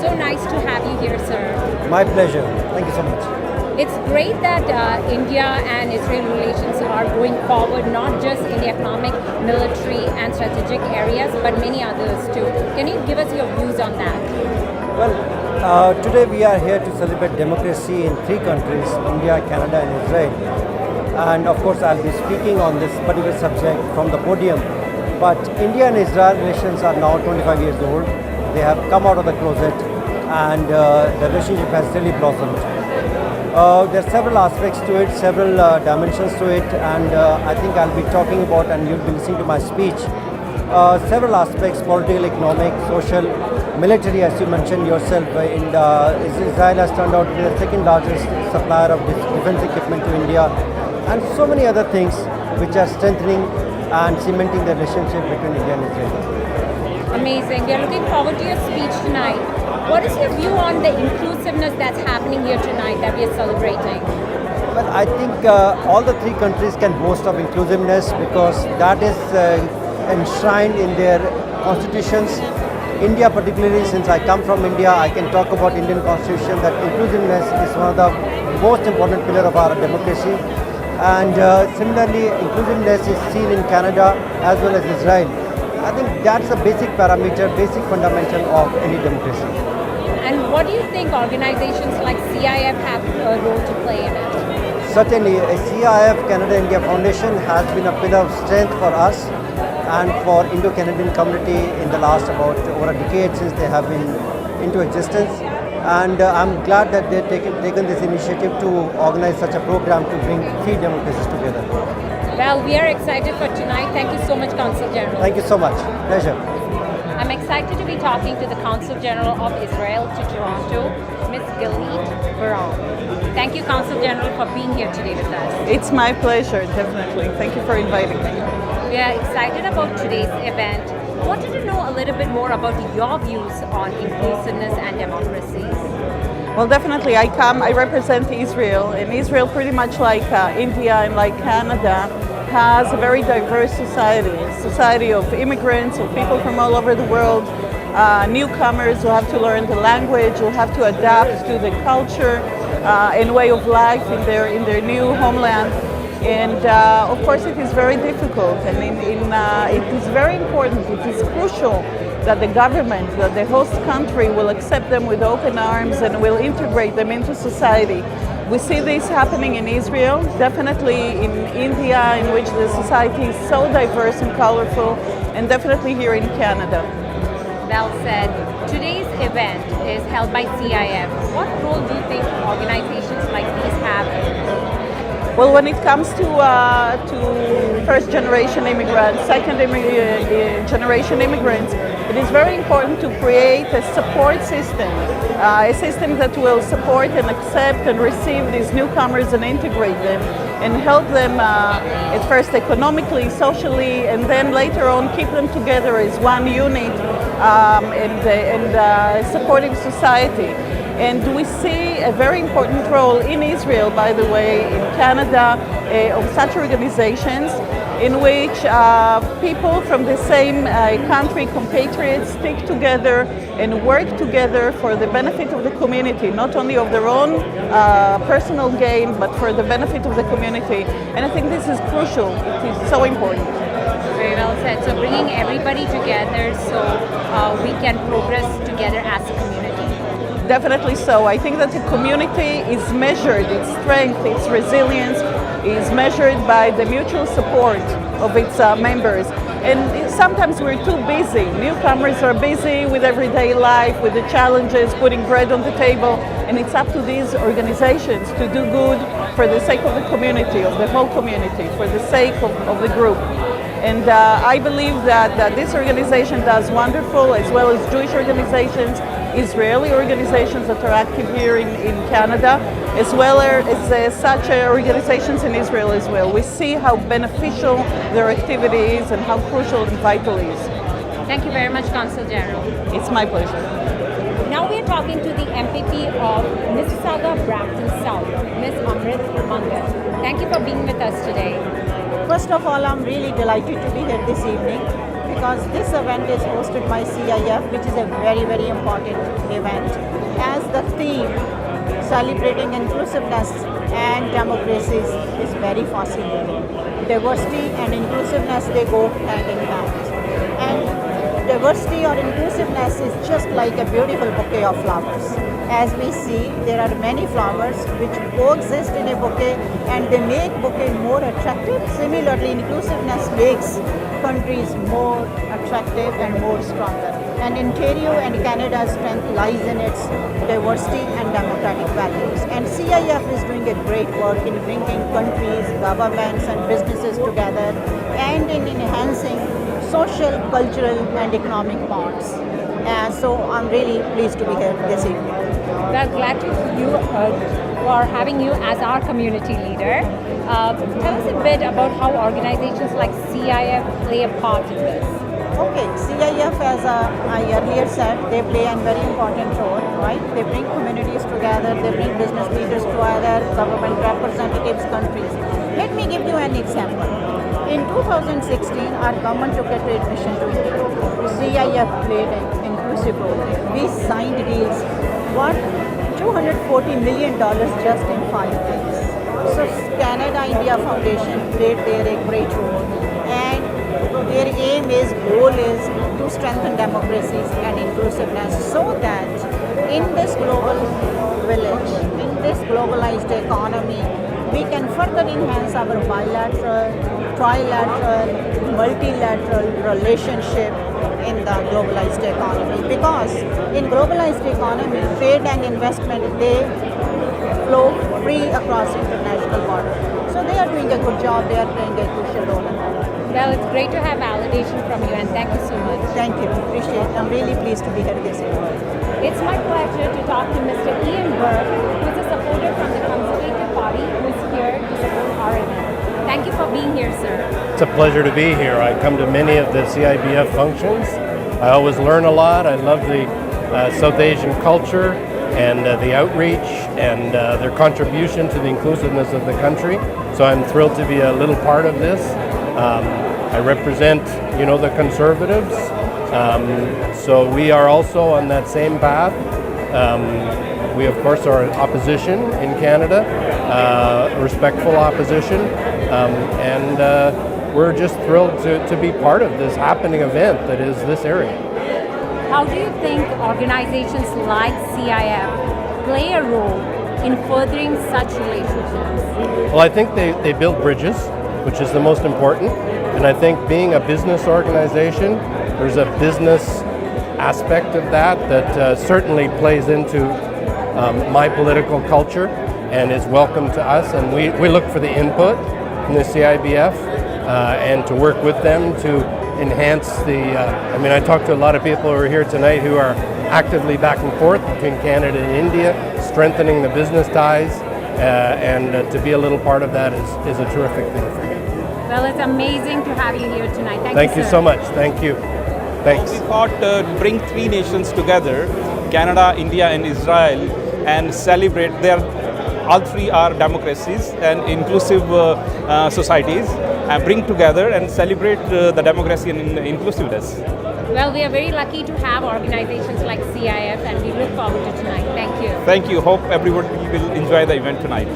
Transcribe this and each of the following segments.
so nice to have you here, sir. My pleasure. Thank you so much. It's great that India and Israel relations are going forward, not just in the economic, military, and strategic areas, but many others too. Can you give us your views on that? Well, today we are here to celebrate democracy in 3 countries, India, Canada, and Israel. And of course, I'll be speaking on this particular subject from the podium. But India and Israel relations are now 25 years old. They have come out of the closet, and the relationship has really blossomed. There are several aspects to it, several dimensions to it, and I think I'll be talking about, and you'll be listening to my speech, several aspects: political, economic, social, military, as you mentioned yourself. Israel has turned out to be the second largest supplier of defense equipment to India, and so many other things which are strengthening and cementing the relationship between India and Israel. Amazing. We are looking forward to your speech tonight. What is your view on the inclusiveness that's happening here tonight that we are celebrating? Well, I think all the 3 countries can boast of inclusiveness because that is enshrined in their constitutions. India particularly, since I come from India, I can talk about Indian constitution that inclusiveness is one of the most important pillar of our democracy. And similarly, inclusiveness is seen in Canada as well as Israel. I think that's a basic parameter, basic fundamental of any democracy. And what do you think organizations like CIF have a role to play in it? Certainly, CIF Canada-India Foundation has been a pillar of strength for us and for Indo-Canadian community in the last about over a decade since they have been into existence. And I'm glad that they've taken this initiative to organize such a program to bring 3 democracies together. Well, we are excited for tonight. Thank you so much, Consul General. Thank you so much. Pleasure. I'm excited to be talking to the Consul General of Israel to Toronto, Ms. Galit Baron. Thank you, Consul General, for being here today with us. It's my pleasure, definitely. Thank you for inviting me. We are excited about today's event. Wanted to know a little bit more about your views on inclusiveness and democracies. Well, definitely, I represent Israel, and Israel, pretty much like India and like Canada, has a very diverse society of immigrants, of people from all over the world, newcomers who have to learn the language, who have to adapt to the culture and way of life in their new homeland. And of course, it is very difficult, and it is very important, it is crucial that the government, that the host country will accept them with open arms and will integrate them into society. We see this happening in Israel, definitely in India, in which the society is so diverse and colorful, and definitely here in Canada. Well said. Today's event is held by CIF. What role do you think organizations like these have? Well, when it comes to first-generation immigrants, second-generation immigrants, it is very important to create a support system, a system that will support and accept and receive these newcomers and integrate them and help them at first economically, socially, and then later on keep them together as one unit and supporting society. And we see a very important role in Israel, by the way, in Canada, of such organizations in which people from the same country, compatriots, stick together and work together for the benefit of the community, not only of their own personal gain, but for the benefit of the community. And I think this is crucial. It is so important. Very well said. So bringing everybody together so we can progress together as a community. Definitely so. I think that the community is measured, its strength, its resilience is measured by the mutual support of its members. And sometimes we're too busy. Newcomers are busy with everyday life, with the challenges, putting bread on the table, and it's up to these organizations to do good for the sake of the community, of the whole community, for the sake of the group. And I believe that this organization does wonderful, as well as Jewish organizations, Israeli organizations that are active here in Canada, as well as such organizations in Israel as well. We see how beneficial their activity is and how crucial and vital it is. Thank you very much, Consul General. It's my pleasure. Now we are talking to the MPP of Mississauga Brampton South, Ms. Amrit Mangal. Thank you for being with us today. First of all, I'm really delighted to be here this evening because this event is hosted by CIF, which is a very, very important event. As the theme, celebrating inclusiveness and democracies, is very fascinating. Diversity and inclusiveness, they go hand in hand. And diversity or inclusiveness is just like a beautiful bouquet of flowers. As we see, there are many flowers which coexist in a bouquet and they make bouquet more attractive. Similarly, inclusiveness makes countries more attractive and more stronger. And Ontario and Canada's strength lies in its diversity and democratic values. And CIF is doing a great work in bringing countries, governments and businesses together and in enhancing social, cultural and economic bonds. And so I'm really pleased to be here this evening. Well, glad to you for having you as our community leader. Tell us a bit about how organizations like CIF play a part in this. Okay, CIF, as I earlier said, they play a very important role, right? They bring communities together, they bring business leaders together, government representatives, countries. Let me give you an example. In 2016, our government took a trade mission to India. CIF played an inclusive role there. We signed deals worth $240 million just in 5 days. So Canada-India Foundation played there a great role. And their goal is to strengthen democracies and inclusiveness so that in this global village, in this globalized economy, we can further enhance our bilateral, trilateral, multilateral relationship in the globalized economy. Because in globalized economy, trade and investment, they flow free across international borders. So they are doing a good job, they are playing a crucial role in that. Well, it's great to have validation from you and thank you so much. Thank you, appreciate it. I'm really pleased to be here this evening. It's my pleasure to talk to Mr. Ian Burke, who is a supporter from the Conservative Party, who is here to support our event. Thank you for being here, sir. It's a pleasure to be here. I come to many of the CIBF functions. I always learn a lot. I love the South Asian culture and the outreach and their contribution to the inclusiveness of the country. So I'm thrilled to be a little part of this. I represent, the Conservatives. So we are also on that same path. We, of course, are opposition in Canada, respectful opposition, and we're just thrilled to be part of this happening event that is this area. How do you think organizations like CIF play a role in furthering such relationships? Well, I think they build bridges, which is the most important. And I think being a business organization, there's a business aspect of that certainly plays into my political culture and is welcome to us. And we look for the input from the CIBF and to work with them to enhance I talked to a lot of people who are here tonight who are actively back and forth between Canada and India, strengthening the business ties, and to be a little part of that is a terrific thing for me. Well, it's amazing to have you here tonight. Thank you so much. Thank you. Thanks. We thought to bring three nations together, Canada, India and Israel, and celebrate all three are democracies and inclusive societies, and bring together and celebrate the democracy and inclusiveness. Well, we are very lucky to have organizations like CIF and we look forward to tonight. Thank you. Thank you. Hope everybody will enjoy the event tonight.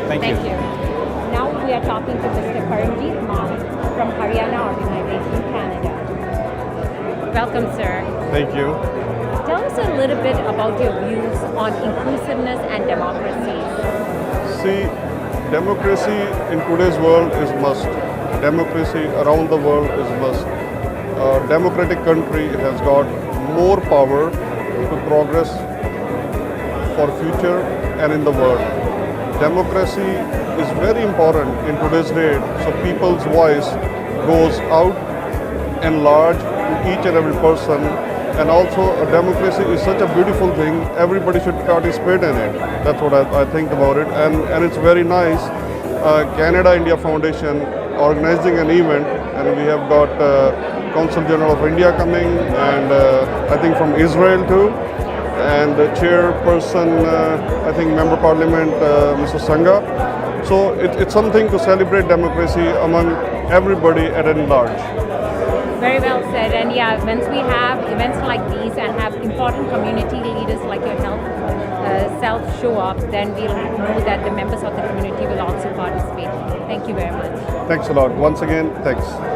Thank you. Now we are talking to Mr. Paramjeet Maan from Haryana Organization, Canada. Welcome, sir. Thank you. Tell us a little bit about your views on inclusiveness and democracies. See, democracy in today's world is must. Democracy around the world is must. A democratic country has got more power to progress for future and in the world. Democracy is very important in today's day, so people's voice goes out and large to each and every person. And also, a democracy is such a beautiful thing. Everybody should participate in it. That's what I think about it. And it's very nice. Canada-India Foundation organizing an event, and we have got Consul General of India coming, and I think from Israel too. And the chairperson, I think Member Parliament, Mr. Sangha. So it's something to celebrate democracy among everybody at large. Very well said. And yeah, once we have events like these and have important community leaders like your self show up, then we'll know that the members of the community will also participate. Thank you very much. Thanks a lot. Once again, thanks.